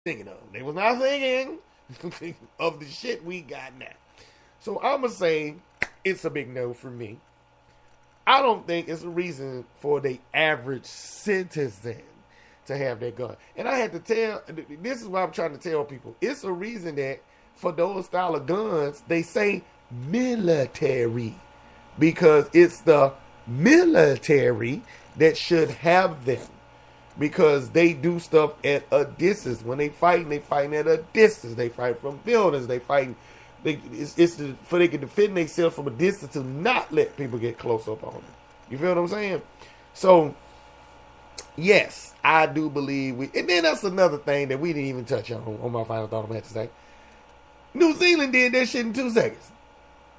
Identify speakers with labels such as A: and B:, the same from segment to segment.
A: thinking of. They was not thinking of the shit we got now. So I'm going to say it's a big no for me. I don't think it's a reason for the average citizen to have that gun. And I had to tell, this is what I'm trying to tell people. It's a reason that for those style of guns, they say military. Because it's the military that should have them. Because they do stuff at a distance. When they fighting at a distance. They fight from buildings. They fight. For they can defend themselves from a distance to not let people get close up on them. You feel what I'm saying? So, yes, I do believe we. And then that's another thing that we didn't even touch on my final thought I'm going to say. New Zealand did that shit in 2 seconds.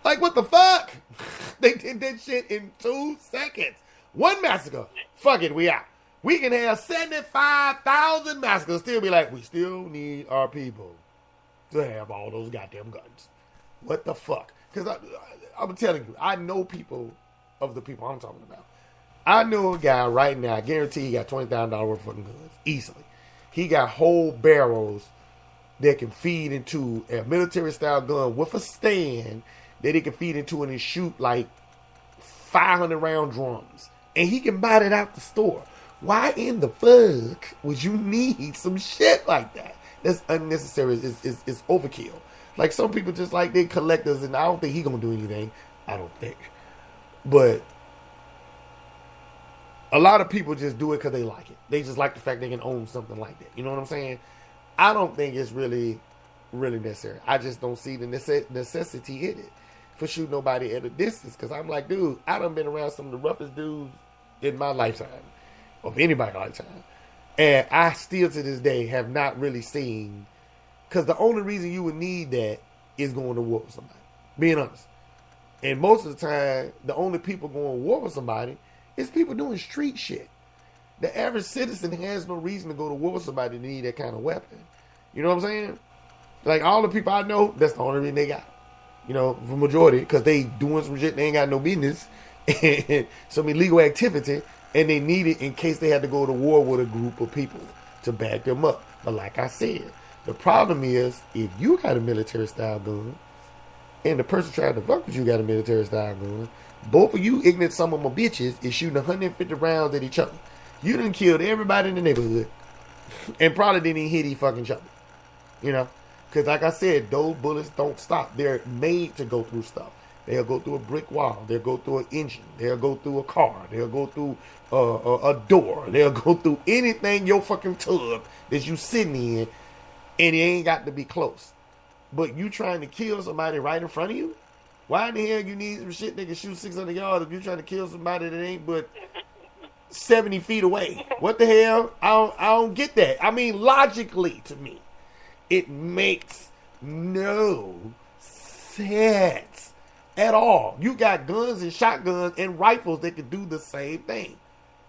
A: Like, what the fuck? They did that shit in 2 seconds. One massacre. Fuck it, we out. We can have 75,000 massacres, still be like, we still need our people to have all those goddamn guns. What the fuck? Because I'm telling you, I know people of the people I'm talking about. I know a guy right now, I guarantee he got $20,000 worth of fucking guns, easily. He got whole barrels that can feed into a military-style gun with a stand that he can feed into and shoot like 500-round drums. And he can buy that out the store. Why in the fuck would you need some shit like that? That's unnecessary. It's overkill. Like, some people just like, they collectors, and I don't think he gonna do anything. I don't think. But a lot of people just do it because they like it. They just like the fact they can own something like that. You know what I'm saying? I don't think it's really necessary. I just don't see the necessity in it for shooting nobody at a distance. Because I'm like, dude, I done been around some of the roughest dudes in my lifetime. Of anybody's lifetime. And I still to this day have not really seen, because the only reason you would need that is going to war with somebody. Being honest. And most of the time, the only people going to war with somebody is people doing street shit. The average citizen has no reason to go to war with somebody to need that kind of weapon. You know what I'm saying? Like, all the people I know, that's the only reason they got. You know, for majority, because they doing some shit they ain't got no business. And some illegal activity. And they need it in case they had to go to war with a group of people to back them up. But like I said, the problem is, if you got a military-style gun, and the person trying to fuck with you got a military-style gun, both of you ignorant son of a bitches is shooting 150 rounds at each other. You done killed everybody in the neighborhood. And probably didn't even hit each fucking other. You know? Because like I said, those bullets don't stop. They're made to go through stuff. They'll go through a brick wall. They'll go through an engine. They'll go through a car. They'll go through a door. They'll go through anything your fucking tub that you sitting in, and it ain't got to be close. But you trying to kill somebody right in front of you? Why in the hell you need some shit that can shoot 600 yards if you trying to kill somebody that ain't but 70 feet away? What the hell? I don't get that. I mean, logically, to me, it makes no sense at all. You got guns and shotguns and rifles that can do the same thing.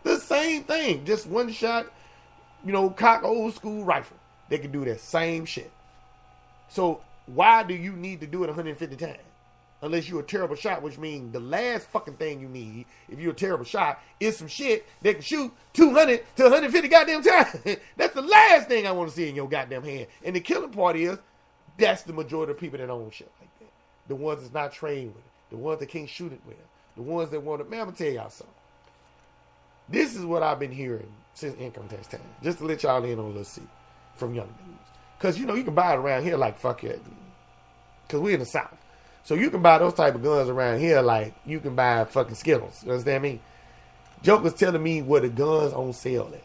A: The same thing. Just one shot, cock old school rifle. They can do that same shit. So why do you need to do it 150 times? Unless you're a terrible shot, which means the last fucking thing you need, if you're a terrible shot, is some shit that can shoot 200 to 150 goddamn times. That's the last thing I want to see in your goddamn hand. And the killing part is, that's the majority of people that own shit like that. The ones that's not trained with it. The ones that can't shoot it with. The ones that want to... Man, I'm going to tell y'all something. This is what I've been hearing since income tax time. Just to let y'all in on a little seat from young dudes. Because, you can buy it around here like fuck it. Because we're in the South. So you can buy those type of guns around here like you can buy fucking Skittles. You understand me? Jokers telling me where the guns on sale at.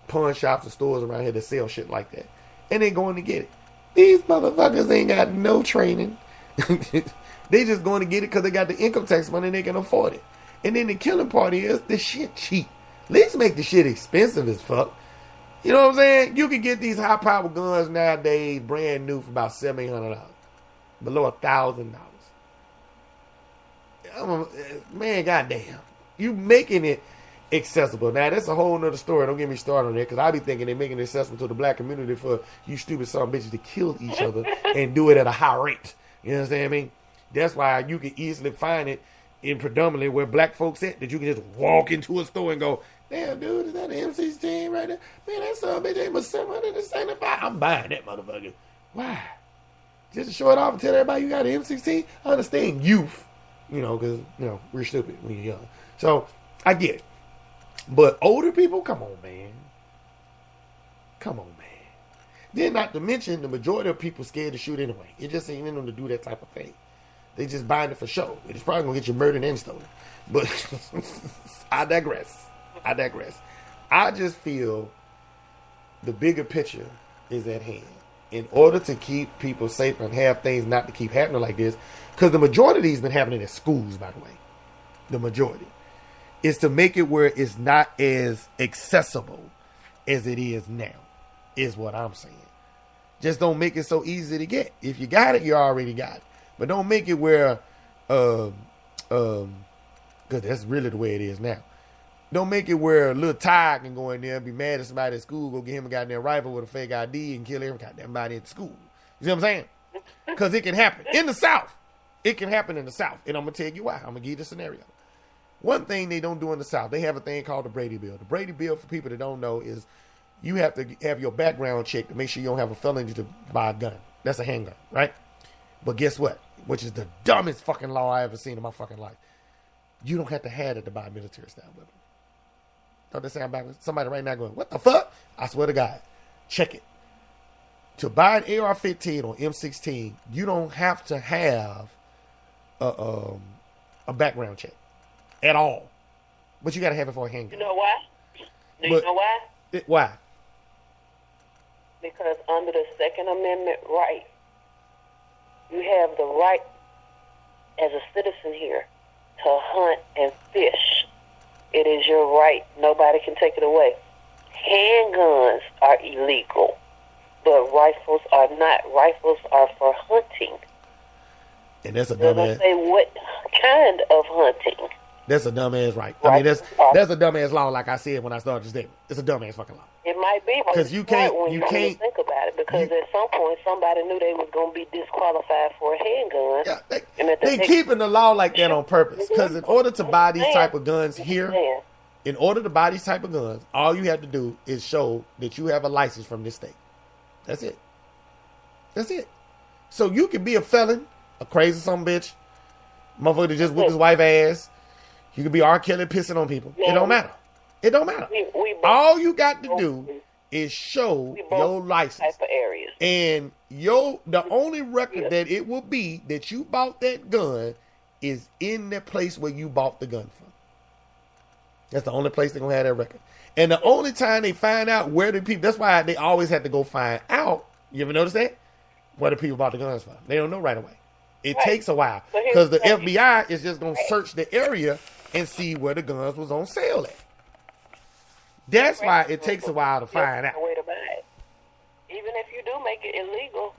A: Pawn shops and stores around here that sell shit like that. And they going to get it. These motherfuckers ain't got no training. They just going to get it because they got the income tax money and they can afford it. And then the killing part is the shit cheap. At least make the shit expensive as fuck. You know what I'm saying? You can get these high-powered guns nowadays brand new for about $700. Below $1,000. Man, goddamn. You making it accessible. Now, that's a whole nother story. Don't get me started on that, because I be thinking they're making it accessible to the black community for you stupid son of bitches to kill each other and do it at a high rate. You understand what I mean? That's why you can easily find it in predominantly where black folks at, that you can just walk into a store and go, Damn, dude, is that an M16 right there? Man, that son of a bitch ain't but 775. I'm buying that motherfucker. Why? Just to show it off and tell everybody you got an M16? I understand youth, because, we're stupid when you're young. So, I get it. But older people, come on, man. Come on, man. Then not to mention, the majority of people scared to shoot anyway. It just ain't in them to do that type of thing. They just buying it for show. It's probably going to get you murdered and stolen. But I digress. I just feel the bigger picture is at hand. In order to keep people safe and have things not to keep happening like this, because the majority of these been happening in schools, by the way. The majority. Is to make it where it's not as accessible as it is now, is what I'm saying. Just don't make it so easy to get. If you got it, you already got it. But don't make it where, because that's really the way it is now. Don't make it where a little Ty can go in there and be mad at somebody at school, go get him a goddamn rifle with a fake ID and kill every goddamn body at school. You see what I'm saying? Because it can happen. In the South. It can happen in the South. And I'm going to tell you why. I'm going to give you the scenario. One thing they don't do in the South, they have a thing called the Brady Bill. The Brady Bill, for people that don't know, is you have to have your background checked to make sure you don't have a felony to buy a gun. That's a handgun, right? But guess what? Which is the dumbest fucking law I ever seen in my fucking life. You don't have to have it to buy a military style weapon. Don't that sound backwards? Somebody right now going, what the fuck? I swear to God. Check it. To buy an AR-15 or M16, you don't have to have a background check at all. But you got to have it for a handgun.
B: You know why? You know why?
A: Why?
B: Because under the Second Amendment right, you have the right as a citizen here to hunt and fish. It is your right. Nobody can take it away. Handguns are illegal, but rifles are not. Rifles are for hunting.
A: And that's a dumbass.
B: Say what kind of hunting?
A: That's a dumbass right. I mean, that's a dumbass law. Like I said when I started this statement, it's a dumbass fucking law.
B: It might be
A: because you can't
B: think about it. Because at some point somebody knew they was going to be disqualified for a handgun.
A: Yeah, they keeping the law like that on purpose. Because in order to buy these type of guns here, all you have to do is show that you have a license from this state. That's it. So you can be a felon, a crazy son of a bitch, motherfucker that just whipped his wife ass. You can be R. Kelly pissing on people. It don't matter. All you got to do is show your license.
B: Type of areas.
A: And the only record that it will be that you bought that gun is in the place where you bought the gun from. That's the only place they're going to have that record. And the only time they find out where the people, that's why they always have to go find out, you ever notice that? Where the people bought the guns from. They don't know right away. It takes a while. Because the FBI is just going to search the area and see where the guns was on sale at. That's why it takes a while to find out.
B: Way to buy it. Even if you do make it illegal,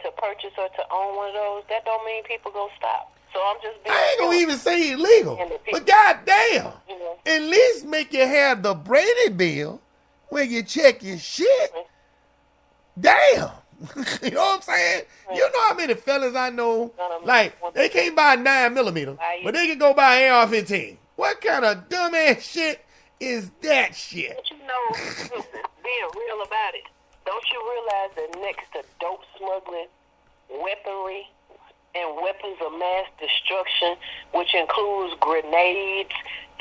B: to purchase or to own one of those, that don't mean people gonna stop. So I'm just being.
A: I ain't gonna even say illegal, but goddamn, at least make you have the Brady Bill when you check your shit. Damn. You know what I'm saying? You know how many fellas I know, like, they can't buy a 9mm, but they can go buy an AR-15. What kind of dumbass shit is that shit?
B: But being real about it, don't you realize that next to dope smuggling, weaponry, and weapons of mass destruction, which includes grenades,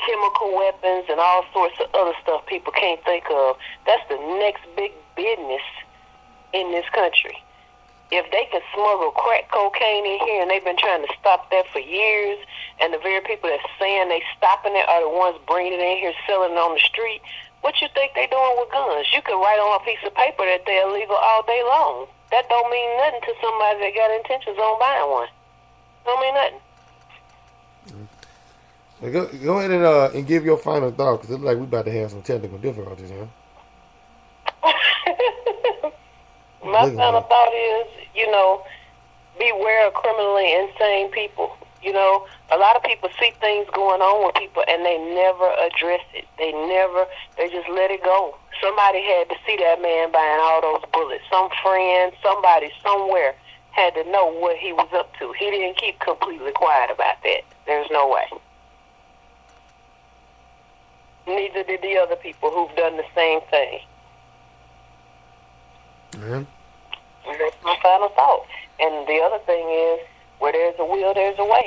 B: chemical weapons, and all sorts of other stuff people can't think of, that's the next big business in this country. If they can smuggle crack cocaine in here, and they've been trying to stop that for years, and the very people that's saying they stopping it are the ones bringing it in here, selling it on the street, what you think they doing with guns? You can write on a piece of paper that they're illegal all day long. That don't mean nothing to somebody that got intentions on buying one. Don't mean nothing.
A: Go ahead and give your final thought, because it looks like we about to have some technical difficulties here.
B: My final thought is, beware of criminally insane people. A lot of people see things going on with people and they never address it. They just let it go. Somebody had to see that man buying all those bullets. Some friend, somebody, somewhere had to know what he was up to. He didn't keep completely quiet about that. There's no way. Neither did the other people who've done the same thing.
A: Mm-hmm.
B: That's my final thought. And the other thing is, where there's a will, there's a way.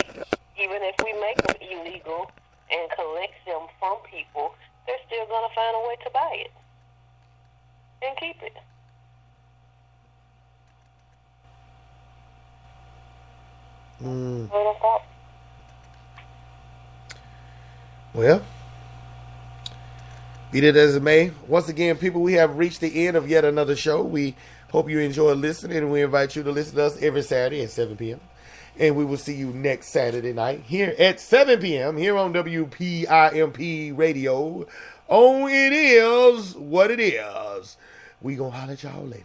B: Even if we make them illegal and collect them from people, they're still going to find a way to buy it and keep it. Final thought.
A: Well, be that as it may, once again, people, we have reached the end of yet another show. We hope you enjoy listening, and we invite you to listen to us every Saturday at 7 p.m. And we will see you next Saturday night here at 7 p.m. here on WPIMP Radio. Oh, it is what it is. We gonna holler at y'all later.